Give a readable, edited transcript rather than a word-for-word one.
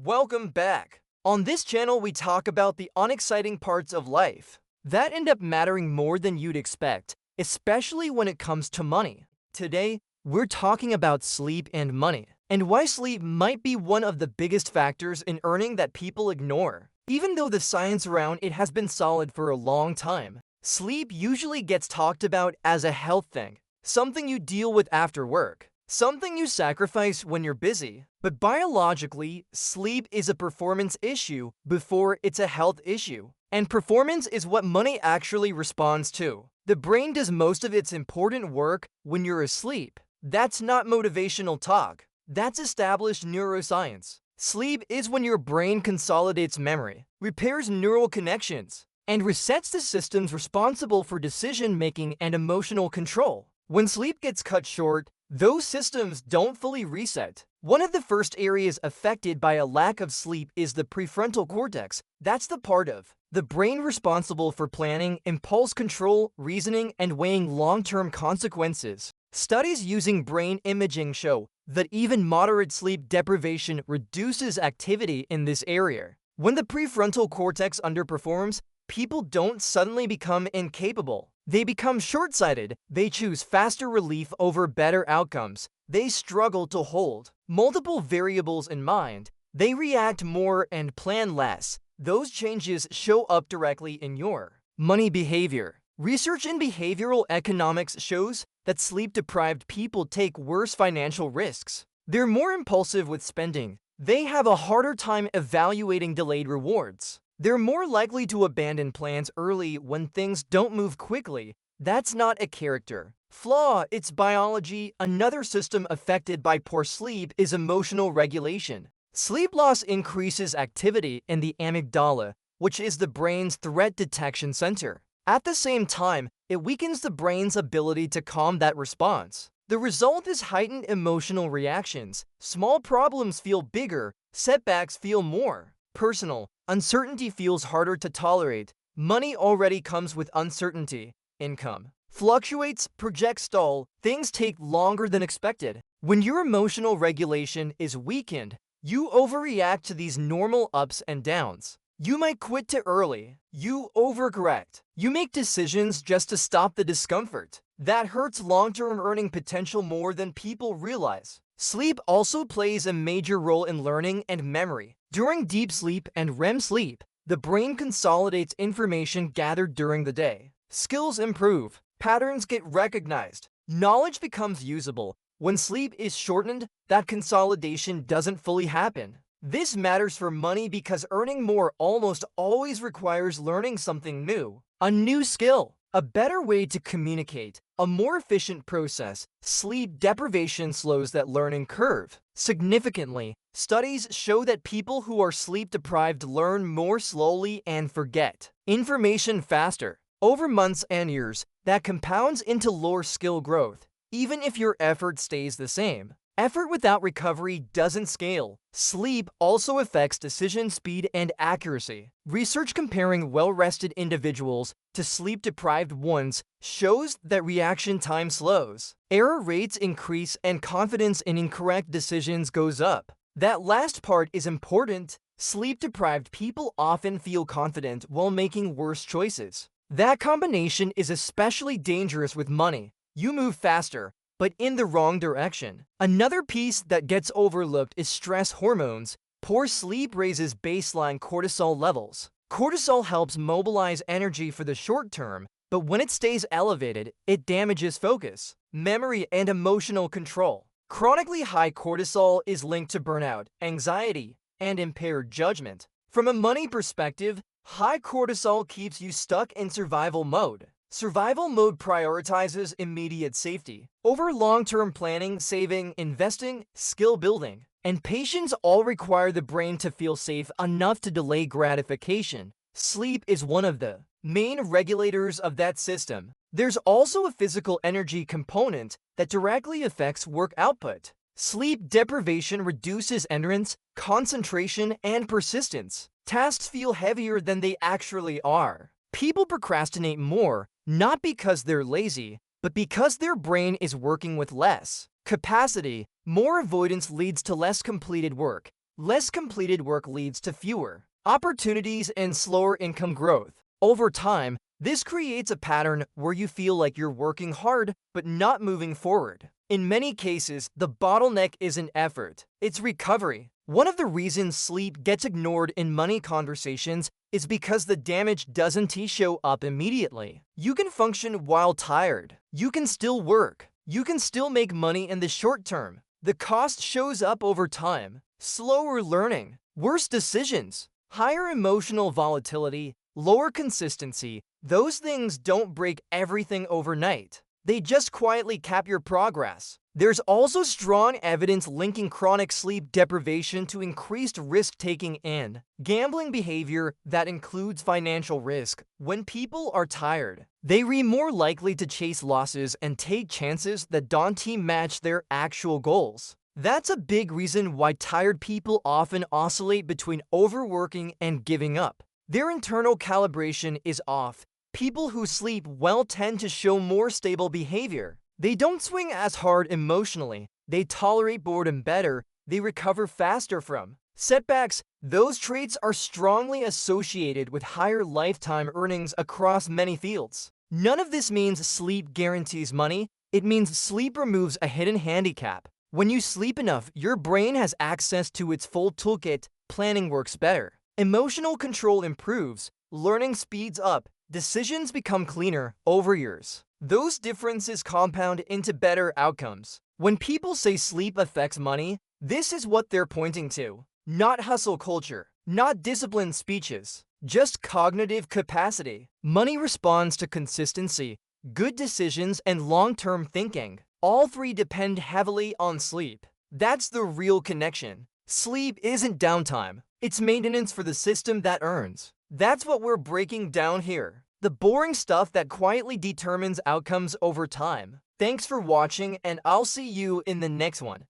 Welcome back. On this channel, we talk about the unexciting parts of life that end up mattering more than you'd expect, especially when it comes to money. Today, we're talking about sleep and money, and why sleep might be one of the biggest factors in earning that people ignore. Even though the science around it has been solid for a long time, sleep usually gets talked about as a health thing, something you deal with after work. Something you sacrifice when you're busy. But biologically, sleep is a performance issue before it's a health issue. And performance is what money actually responds to. The brain does most of its important work when you're asleep. That's not motivational talk. That's established neuroscience. Sleep is when your brain consolidates memory, repairs neural connections, and resets the systems responsible for decision-making and emotional control. When sleep gets cut short, those systems don't fully reset. One of the first areas affected by a lack of sleep is the prefrontal cortex. That's the part of the brain responsible for planning, impulse control, reasoning, and weighing long-term consequences. Studies using brain imaging show that even moderate sleep deprivation reduces activity in this area. When the prefrontal cortex underperforms, people don't suddenly become incapable. They become short-sighted. They choose faster relief over better outcomes. They struggle to hold multiple variables in mind. They react more and plan less. Those changes show up directly in your money behavior. Research in behavioral economics shows that sleep-deprived people take worse financial risks. They're more impulsive with spending. They have a harder time evaluating delayed rewards. They're more likely to abandon plans early when things don't move quickly. That's not a character flaw, it's biology. Another system affected by poor sleep is emotional regulation. Sleep loss increases activity in the amygdala, which is the brain's threat detection center. At the same time, it weakens the brain's ability to calm that response. The result is heightened emotional reactions. Small problems feel bigger, setbacks feel more personal. Uncertainty feels harder to tolerate. Money already comes with uncertainty. Income fluctuates, projects stall, things take longer than expected. When your emotional regulation is weakened, you overreact to these normal ups and downs. You might quit too early. You overcorrect. You make decisions just to stop the discomfort. That hurts long-term earning potential more than people realize. Sleep also plays a major role in learning and memory. During deep sleep and REM sleep, the brain consolidates information gathered during the day. Skills improve. Patterns get recognized. Knowledge becomes usable. When sleep is shortened, that consolidation doesn't fully happen. This matters for money because earning more almost always requires learning something new. A new skill, a better way to communicate, a more efficient process. Sleep deprivation slows that learning curve significantly. Studies show that people who are sleep deprived learn more slowly and forget information faster. Over months and years, that compounds into lower skill growth, even if your effort stays the same. Effort without recovery doesn't scale. Sleep also affects decision speed and accuracy. Research comparing well-rested individuals to sleep-deprived ones shows that reaction time slows. Error rates increase and confidence in incorrect decisions goes up. That last part is important. Sleep-deprived people often feel confident while making worse choices. That combination is especially dangerous with money. You move faster, but in the wrong direction. Another piece that gets overlooked is stress hormones. Poor sleep raises baseline cortisol levels. Cortisol helps mobilize energy for the short term, but when it stays elevated, it damages focus, memory, and emotional control. Chronically high cortisol is linked to burnout, anxiety, and impaired judgment. From a money perspective, high cortisol keeps you stuck in survival mode. Survival mode prioritizes immediate safety over long-term planning, saving, investing, skill building. And patience all require the brain to feel safe enough to delay gratification. Sleep is one of the main regulators of that system. There's also a physical energy component that directly affects work output. Sleep deprivation reduces endurance, concentration, and persistence. Tasks feel heavier than they actually are. People procrastinate more, not because they're lazy, but because their brain is working with less capacity. More avoidance leads to less completed work, Less completed work leads to fewer opportunities and slower income growth. Over time, this creates a pattern where you feel like you're working hard but not moving forward. In many cases, the bottleneck isn't effort, it's recovery. One of the reasons sleep gets ignored in money conversations is because the damage doesn't show up immediately. You can function while tired. You can still work. You can still make money in the short term. The cost shows up over time. Slower learning, worse decisions, higher emotional volatility, lower consistency. Those things don't break everything overnight. They just quietly cap your progress. There's also strong evidence linking chronic sleep deprivation to increased risk-taking and gambling behavior that includes financial risk. When people are tired, they are more likely to chase losses and take chances that don't match their actual goals. That's a big reason why tired people often oscillate between overworking and giving up. Their internal calibration is off. People who sleep well tend to show more stable behavior. They don't swing as hard emotionally. They tolerate boredom better. They recover faster from setbacks. Those traits are strongly associated with higher lifetime earnings across many fields. None of this means sleep guarantees money. It means sleep removes a hidden handicap. When you sleep enough, your brain has access to its full toolkit. Planning works better. Emotional control improves. Learning speeds up. Decisions become cleaner over years. Those differences compound into better outcomes. When people say sleep affects money, this is what they're pointing to. Not hustle culture, not disciplined speeches, just cognitive capacity. Money responds to consistency, good decisions, and long-term thinking. All three depend heavily on sleep. That's the real connection. Sleep isn't downtime. It's maintenance for the system that earns. That's what we're breaking down here. The boring stuff that quietly determines outcomes over time. Thanks for watching, and I'll see you in the next one.